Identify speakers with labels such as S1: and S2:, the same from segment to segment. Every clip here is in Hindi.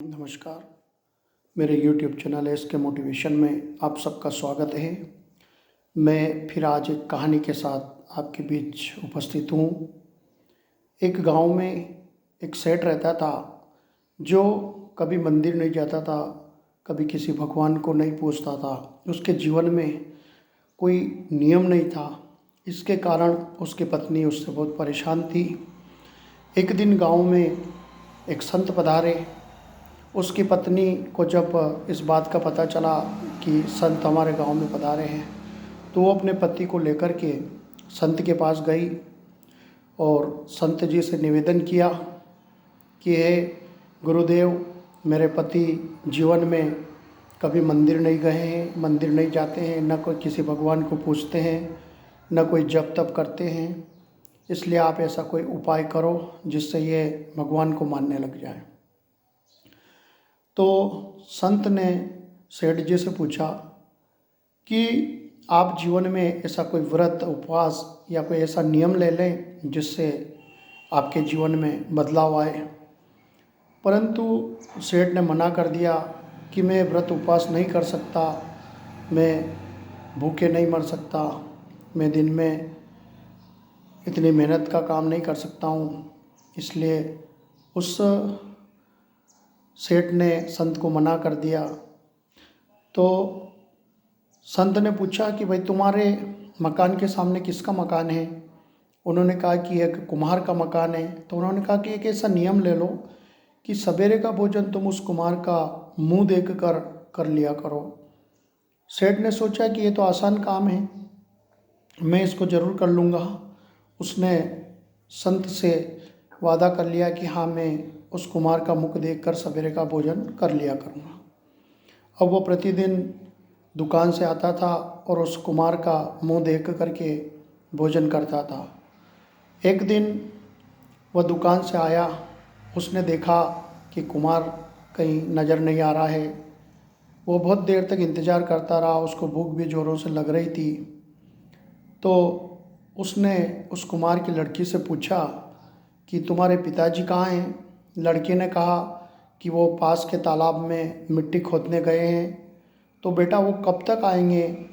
S1: नमस्कार। मेरे YouTube चैनल एस के मोटिवेशन में आप सबका स्वागत है। मैं फिर आज एक कहानी के साथ आपके बीच उपस्थित हूँ। एक गांव में एक सेठ रहता था जो कभी मंदिर नहीं जाता था, कभी किसी भगवान को नहीं पूजता था। उसके जीवन में कोई नियम नहीं था। इसके कारण उसकी पत्नी उससे बहुत परेशान थी। एक दिन गांव में एक संत पधारे। उसकी पत्नी को जब इस बात का पता चला कि संत हमारे गांव में पधारे हैं, तो वो अपने पति को लेकर के संत के पास गई और संत जी से निवेदन किया कि हे गुरुदेव, मेरे पति जीवन में कभी मंदिर नहीं गए हैं, मंदिर नहीं जाते हैं, न कोई किसी भगवान को पूजते हैं, न कोई जप तप करते हैं। इसलिए आप ऐसा कोई उपाय करो जिससे ये भगवान को मानने लग जाए। तो संत ने सेठ जी से पूछा कि आप जीवन में ऐसा कोई व्रत, उपवास या कोई ऐसा नियम ले लें जिससे आपके जीवन में बदलाव आए। परंतु सेठ ने मना कर दिया कि मैं व्रत उपवास नहीं कर सकता, मैं भूखे नहीं मर सकता, मैं दिन में इतनी मेहनत का काम नहीं कर सकता हूँ। इसलिए उस सेठ ने संत को मना कर दिया। तो संत ने पूछा कि भाई तुम्हारे मकान के सामने किसका मकान है? उन्होंने कहा कि एक कुम्हार का मकान है। तो उन्होंने कहा कि एक ऐसा नियम ले लो कि सवेरे का भोजन तुम उस कुम्हार का मुंह देख कर लिया करो। सेठ ने सोचा कि ये तो आसान काम है, मैं इसको ज़रूर कर लूँगा। उसने संत से वादा कर लिया कि हाँ, मैं उस कुम्हार का मुख देखकर सवेरे का भोजन कर लिया करूँगा। अब वो प्रतिदिन दुकान से आता था और उस कुम्हार का मुंह देख करके भोजन करता था। एक दिन वह दुकान से आया, उसने देखा कि कुम्हार कहीं नज़र नहीं आ रहा है। वो बहुत देर तक इंतज़ार करता रहा, उसको भूख भी ज़ोरों से लग रही थी। तो उसने उस कुम्हार की लड़की से पूछा कि तुम्हारे पिताजी कहाँ हैं? लड़की ने कहा कि वो पास के तालाब में मिट्टी खोदने गए हैं। तो बेटा वो कब तक आएंगे?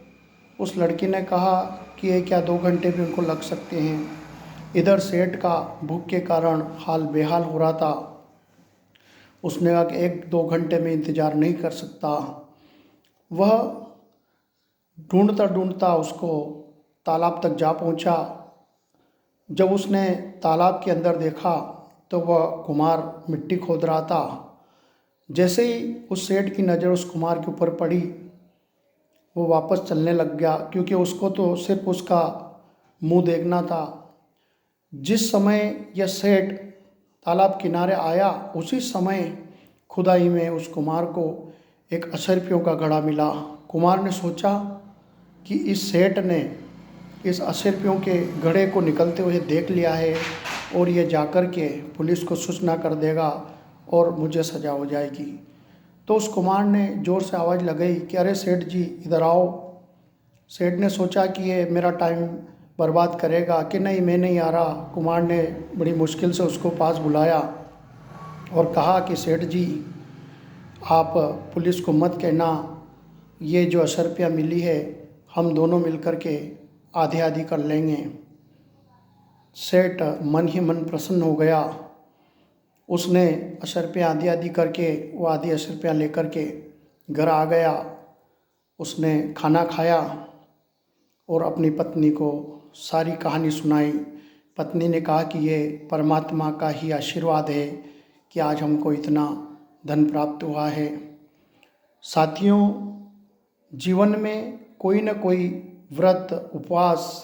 S1: उस लड़की ने कहा कि ये क्या 2 घंटे भी उनको लग सकते हैं। इधर सेठ का भूख के कारण हाल बेहाल हो रहा था। उसने कहा कि 1-2 घंटे में इंतज़ार नहीं कर सकता। वह ढूंढता ढूंढता उसको तालाब तक जा पहुंचा। जब उसने तालाब के अंदर देखा तो वह कुम्हार मिट्टी खोद रहा था। जैसे ही उस सेठ की नज़र उस कुम्हार के ऊपर पड़ी, वो वापस चलने लग गया, क्योंकि उसको तो सिर्फ उसका मुंह देखना था। जिस समय यह सेठ तालाब किनारे आया, उसी समय खुदाई में उस कुम्हार को एक 80 रुपयों का घड़ा मिला। कुम्हार ने सोचा कि इस सेठ ने इस 80 रुपयों के घड़े को निकलते हुए देख लिया है और ये जाकर के पुलिस को सूचना कर देगा और मुझे सज़ा हो जाएगी। तो उस कुम्हार ने ज़ोर से आवाज़ लगाई कि अरे सेठ जी, इधर आओ। सेठ ने सोचा कि ये मेरा टाइम बर्बाद करेगा, कि नहीं, मैं नहीं आ रहा। कुम्हार ने बड़ी मुश्किल से उसको पास बुलाया और कहा कि सेठ जी, आप पुलिस को मत कहना, ये जो 80 रुपया मिली है हम दोनों मिलकर के आधी आधी कर लेंगे। सेठ मन ही मन प्रसन्न हो गया। उसने 80 रुपया आधी आधी करके, वो आधी 80 रुपया लेकर के घर आ गया। उसने खाना खाया और अपनी पत्नी को सारी कहानी सुनाई। पत्नी ने कहा कि ये परमात्मा का ही आशीर्वाद है कि आज हमको इतना धन प्राप्त हुआ है। साथियों, जीवन में कोई न कोई व्रत, उपवास